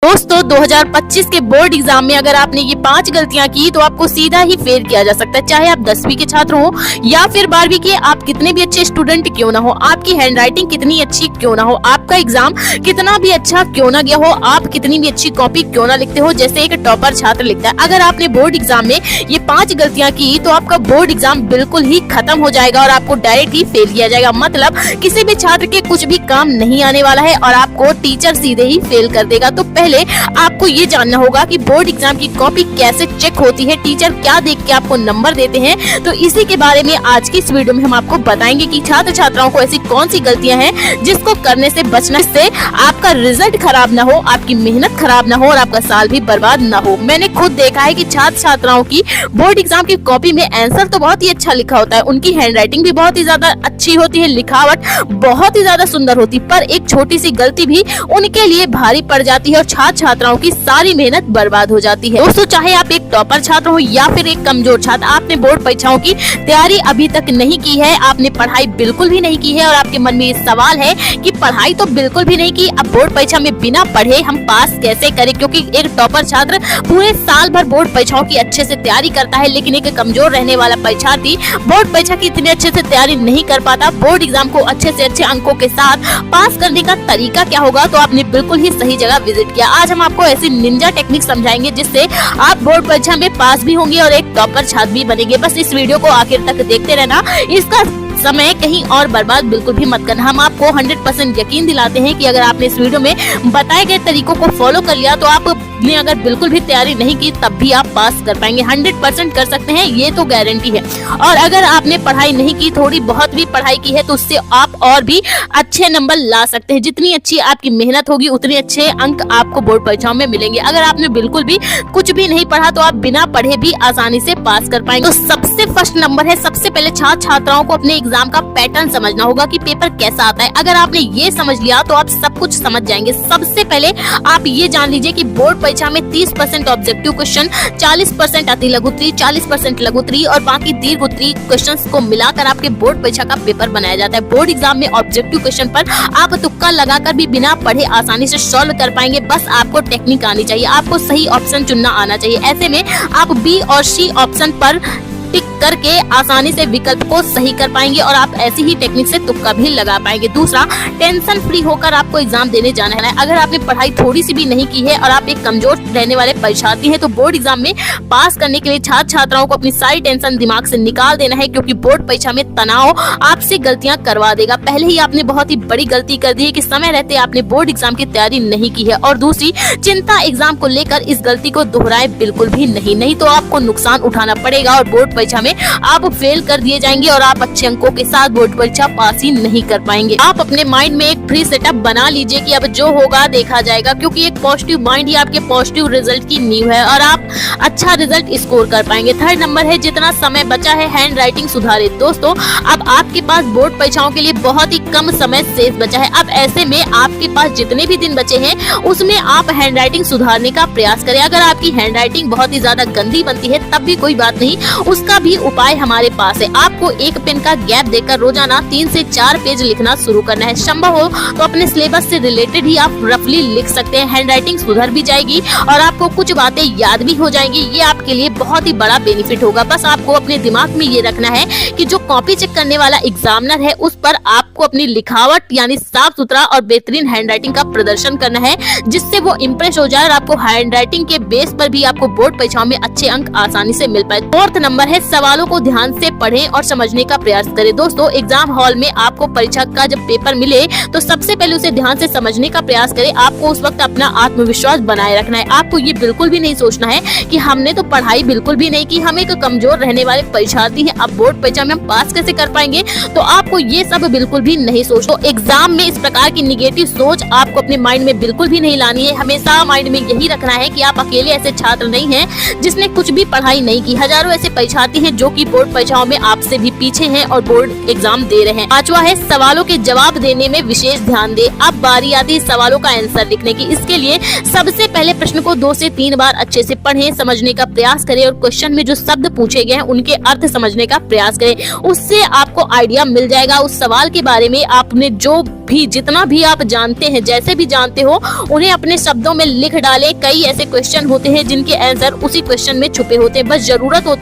दोस्तों 2025 के board exam में अगर आपने ये 5 गलतियां की तो आपको सीधा ही फेल किया जा सकता है। चाहे आप 10वीं के छात्र हो या फिर 12वीं के, आप कितने भी अच्छे स्टूडेंट क्यों ना हो, आपकी हैंडराइटिंग कितनी अच्छी क्यों ना हो, आपका एग्जाम कितना भी अच्छा क्यों ना गया हो, आप कितनी भी अच्छी कॉपी क्यों ना लिखते हो जैसे एक टॉपर छात्र लिखता है, अगर आपने बोर्ड एग्जाम में ये 5 गलतियां की तो आपका बोर्ड एग्जाम बिल्कुल ही खत्म हो जाएगा और आपको डायरेक्ट ही फेल किया जाएगा। मतलब किसी भी छात्र के कुछ भी काम नहीं आने वाला है और आपको टीचर सीधे ही फेल कर देगा। तो पहले आपको ये जानना होगा कि बोर्ड एग्जाम की कॉपी कैसे चेक होती है, टीचर क्या देख के आपको नंबर देते हैं। तो इसी के बारे में आज की इस वीडियो में हम आपको बताएंगे कि छात्र छात्राओं को ऐसी कौन सी गलतियां हैं जिसको करने से बचना, से आपका रिजल्ट खराब ना हो, आपकी मेहनत खराब ना हो और आपका साल भी बर्बाद ना हो। मैंने खुद देखा है कि छात्र छात्राओं की बोर्ड एग्जाम की कॉपी में आंसर तो बहुत ही अच्छा लिखा होता है, उनकी हैंडराइटिंग भी बहुत ही ज्यादा अच्छी होती है, लिखावट बहुत ही ज्यादा सुंदर होती, पर एक छोटी सी गलती भी उनके लिए भारी पड़ जाती है और छात्र छात्राओं की सारी मेहनत बर्बाद हो जाती है। दोस्तों चाहे आप एक टॉपर छात्र हो या फिर एक कमजोर छात्र, आपने बोर्ड परीक्षाओं की तैयारी अभी तक नहीं की है, आपने पढ़ाई बिल्कुल भी नहीं की है और आपके मन में ये सवाल है कि पढ़ाई तो बिल्कुल भी नहीं की, अब बोर्ड परीक्षा में बिना पढ़े हम पास कैसे करें, क्योंकि एक टॉपर छात्र पूरे साल भर बोर्ड परीक्षाओं की अच्छे से तैयारी करता है, लेकिन एक कमजोर रहने वाला परीक्षार्थी बोर्ड परीक्षा की इतने अच्छे से तैयारी नहीं कर पाता। बोर्ड एग्जाम को अच्छे से अच्छे अंकों के साथ पास करने का तरीका क्या होगा, तो आपने बिल्कुल ही सही जगह विजिट किया। आज हम आपको ऐसी निंजा टेक्निक समझाएंगे जिससे आप बोर्ड परीक्षा में पास भी होंगे और एक टॉपर छात्र भी बनेंगे। बस इस वीडियो को आखिर तक देखते रहना, इसका समय कहीं और बर्बाद बिल्कुल भी मत करना। हम आपको 100% यकीन दिलाते हैं कि अगर आपने इस वीडियो में बताए गए तरीकों को फॉलो कर लिया तो आपने अगर बिल्कुल भी तैयारी नहीं की तब भी आप पास कर पाएंगे, 100% कर सकते हैं, ये तो गारंटी है। और अगर आपने पढ़ाई नहीं की, थोड़ी बहुत भी पढ़ाई की है, तो उससे आप और भी अच्छे नंबर ला सकते हैं। जितनी अच्छी आपकी मेहनत होगी उतने अच्छे अंक आपको बोर्ड परीक्षाओं में मिलेंगे। अगर आपने बिल्कुल भी कुछ भी नहीं पढ़ा तो आप बिना पढ़े भी आसानी से पास कर पाएंगे। तो सबसे फर्स्ट नंबर है, सबसे पहले छात्र छात्राओं को अपने एग्जाम का पैटर्न समझना होगा कि पेपर कैसा आता है। अगर आपने ये समझ लिया तो आप सब कुछ समझ जाएंगे। सबसे पहले आप ये जान लीजिए कि बोर्ड परीक्षा में 30% ऑब्जेक्टिव क्वेश्चन, 40% अति लघु उत्तरीय, 40% लघु उत्तरीय और बाकी दीर्घ उत्तरीय क्वेश्चंस को मिलाकर आपके बोर्ड परीक्षा का पेपर बनाया जाता है। बोर्ड एग्जाम में ऑब्जेक्टिव क्वेश्चन पर आप तुक्का लगाकर भी बिना पढ़े आसानी से सॉल्व कर पाएंगे। बस आपको टेक्निक आनी चाहिए, आपको सही ऑप्शन चुनना आना चाहिए। ऐसे में आप बी और सी ऑप्शन पर टिक करके आसानी से विकल्प को सही कर पाएंगे और आप ऐसी ही टेक्निक से तुक्का भी लगा पाएंगे। दूसरा, टेंशन फ्री होकर आपको एग्जाम देने जाना है। अगर आपने पढ़ाई थोड़ी सी भी नहीं की है और आप एक कमजोर रहने वाले परीक्षार्थी हैं तो बोर्ड एग्जाम में पास करने के लिए छात्र छात्राओं को अपनी सारी टेंशन दिमाग से निकाल देना है, क्योंकि बोर्ड परीक्षा में तनाव आपसे गलतियां करवा देगा। पहले ही आपने बहुत ही बड़ी गलती कर दी है कि समय रहते आपने बोर्ड एग्जाम की तैयारी नहीं की है। और दूसरी चिंता, एग्जाम को लेकर इस गलती को दोहराए बिल्कुल भी नहीं तो आपको नुकसान उठाना पड़ेगा और बोर्ड परीक्षा में आप फेल कर दिए जाएंगे और आप अच्छे अंकों के साथ बोर्ड परीक्षा पास ही नहीं कर पाएंगे। आप अपने माइंड में एक प्री सेटअप बना लीजिए कि अब जो होगा देखा जाएगा, क्योंकि एक पॉजिटिव माइंड ही आपके पॉजिटिव रिजल्ट की नींव है और आप अच्छा रिजल्ट स्कोर कर पाएंगे। थर्ड नंबर है, जितना समय बचा है हैंड राइटिंग सुधारे। दोस्तों अब आपके पास बोर्ड परीक्षाओं के लिए बहुत ही कम समय शेष बचा है। अब ऐसे में आपके पास जितने भी दिन बचे हैं उसमें आप हैंड राइटिंग सुधारने का प्रयास करें। अगर आपकी हैंड राइटिंग बहुत ही ज्यादा गंदी बनती है तब भी कोई बात नहीं, उसका भी उपाय हमारे पास है। आपको एक पेन का गैप देकर रोजाना 3 से 4 पेज लिखना शुरू करना है। संभव हो तो अपने सिलेबस से रिलेटेड ही आप रफली लिख सकते हैं, हैंडराइटिंग सुधर भी जाएगी और आपको कुछ बातें याद भी हो जाएंगी। ये आपके लिए बहुत ही बड़ा बेनिफिट होगा। बस आपको अपने दिमाग में ये रखना है कि जो कॉपी चेक करने वाला एग्जामिनर है उस पर आपको अपनी लिखावट यानी साफ सुथरा और बेहतरीन हैंडराइटिंग का प्रदर्शन करना है, जिससे वो इम्प्रेस हो जाए और आपको हैंडराइटिंग के बेस पर भी आपको बोर्ड परीक्षाओं में अच्छे अंक आसानी से मिल पाए। फोर्थ नंबर है, सवालों को ध्यान से पढ़ें और समझने का प्रयास करें। दोस्तों एग्जाम हॉल में आपको परीक्षा का जब पेपर मिले तो सबसे पहले उसे ध्यान से समझने का प्रयास करें। आपको उस वक्त अपना आत्मविश्वास बनाए रखना है। आपको ये बिल्कुल भी नहीं सोचना है कि हमने तो पढ़ाई बिल्कुल भी नहीं की, हम एक कमजोर रहने वाले परीक्षार्थी हैं, अब बोर्ड परीक्षा में हम पास कैसे कर पाएंगे। तो आपको ये सब बिल्कुल भी नहीं सोचो। एग्जाम में इस प्रकार की निगेटिव सोच आपको अपने माइंड में बिल्कुल भी नहीं लानी है। हमेशा माइंड में यही रखना है कि आप अकेले ऐसे छात्र नहीं है जिसने कुछ भी पढ़ाई नहीं की। हजारों ऐसे परीक्षार्थी आती हैं जो कि बोर्ड परीक्षाओं में आपसे भी पीछे हैं और बोर्ड एग्जाम दे रहे हैं। 5वां है सवालों के जवाब देने में विशेष ध्यान दे। अब बारी आती है सवालों का आंसर लिखने की। इसके लिए सबसे पहले प्रश्न को 2 से 3 बार अच्छे से पढ़ें, समझने का प्रयास करें और क्वेश्चन में जो शब्द पूछे गए हैं उनके अर्थ समझने का प्रयास करें। उससे आपको आइडिया मिल जाएगा उस सवाल के बारे में। आपने जो भी जितना भी आप जानते हैं, जैसे भी जानते हो, उन्हें अपने शब्दों में लिख डालें। कई ऐसे क्वेश्चन होते हैं जिनके आंसर उसी क्वेश्चन में छुपे होते हैं, बस जरूरत होती